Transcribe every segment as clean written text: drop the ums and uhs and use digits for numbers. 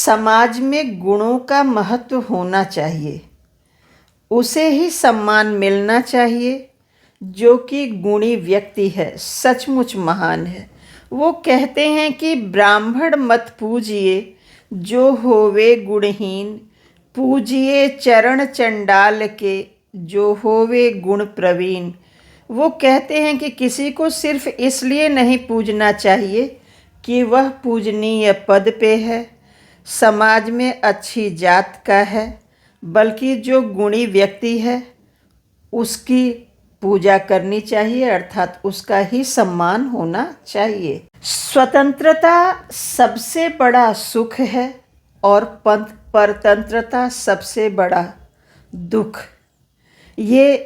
समाज में गुणों का महत्व होना चाहिए, उसे ही सम्मान मिलना चाहिए। जो कि गुणी व्यक्ति है, सचमुच महान है। वो कहते हैं कि ब्राह्मण मत पूजिए, जो होवे गुणहीन, पूजिए चरण चंडाल के, जो होवे गुण प्रवीण। वो कहते हैं कि किसी को सिर्फ इसलिए नहीं पूजना चाहिए कि वह पूजनीय पद पे है, समाज में अच्छी जात का है, बल्कि जो गुणी व्यक्ति है उसकी पूजा करनी चाहिए, अर्थात उसका ही सम्मान होना चाहिए। स्वतंत्रता सबसे बड़ा सुख है और परतंत्रता सबसे बड़ा दुख। ये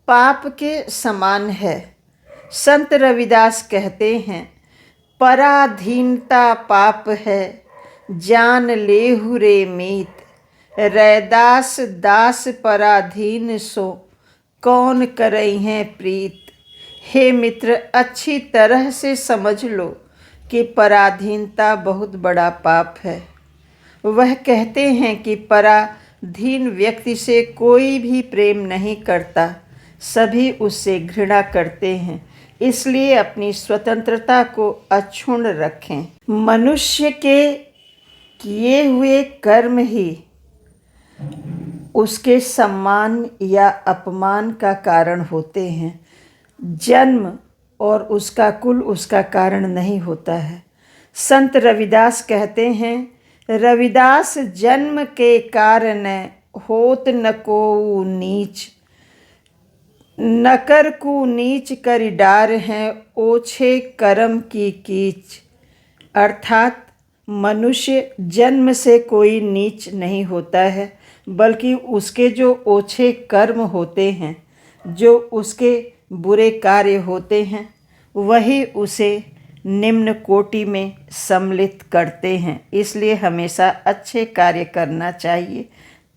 पाप के समान है। संत रविदास कहते हैं, पराधीनता पाप है, जान लेहु रे मीत। रैदास दास पराधीन सो, कौन करई हैं प्रीत। हे मित्र, अच्छी तरह से समझ लो कि पराधीनता बहुत बड़ा पाप है। वह कहते हैं कि पराधीन व्यक्ति से कोई भी प्रेम नहीं करता, सभी उससे घृणा करते हैं। इसलिए अपनी स्वतंत्रता को अक्षुण्ण रखें। मनुष्य के किए हुए कर्म ही उसके सम्मान या अपमान का कारण होते हैं। जन्म और उसका कुल उसका कारण नहीं होता है। संत रविदास कहते हैं, रविदास जन्म के कारण होत न को नीच, नकर को नीच करि डार हैं, ओछे कर्म की कीच। अर्थात मनुष्य जन्म से कोई नीच नहीं होता है, बल्कि उसके जो ओछे कर्म होते हैं, जो उसके बुरे कार्य होते हैं, वही उसे निम्न कोटि में सम्मिलित करते हैं। इसलिए हमेशा अच्छे कार्य करना चाहिए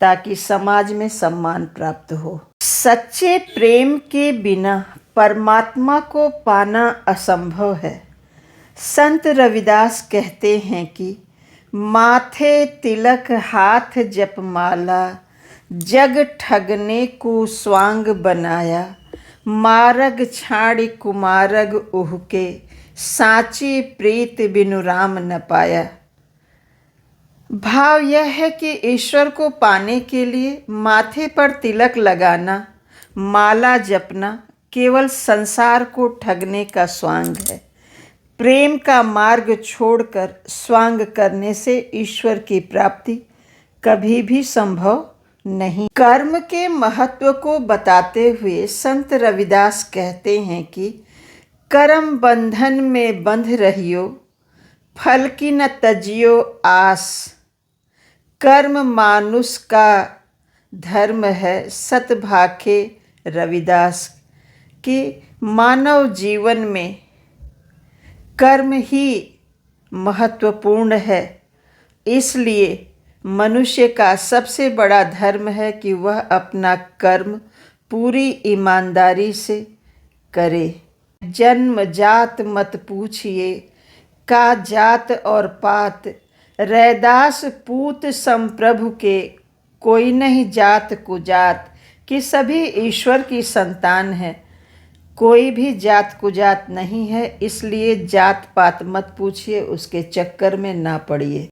ताकि समाज में सम्मान प्राप्त हो। सच्चे प्रेम के बिना परमात्मा को पाना असंभव है। संत रविदास कहते हैं कि माथे तिलक हाथ जपमाला, जग ठगने को स्वांग बनाया। मारग छाड़ी कुमारग उहके, साची प्रीत बिनु राम न पाया। भाव यह है कि ईश्वर को पाने के लिए माथे पर तिलक लगाना, माला जपना केवल संसार को ठगने का स्वांग है। प्रेम का मार्ग छोड़कर स्वांग करने से ईश्वर की प्राप्ति कभी भी संभव नहीं। कर्म के महत्व को बताते हुए संत रविदास कहते हैं कि कर्म बंधन में बंध रहियो, फल की न तजियो आस। कर्म मानुष का धर्म है, सत भाखे रविदास। कि मानव जीवन में कर्म ही महत्वपूर्ण है। इसलिए मनुष्य का सबसे बड़ा धर्म है कि वह अपना कर्म पूरी ईमानदारी से करे। जन्म जात मत पूछिए, का जात और पात। रैदास पूत संप्रभु के, कोई नहीं जात कुजात। कि सभी ईश्वर की संतान है, कोई भी जात कुजात नहीं है। इसलिए जात पात मत पूछिए, उसके चक्कर में ना पड़िए।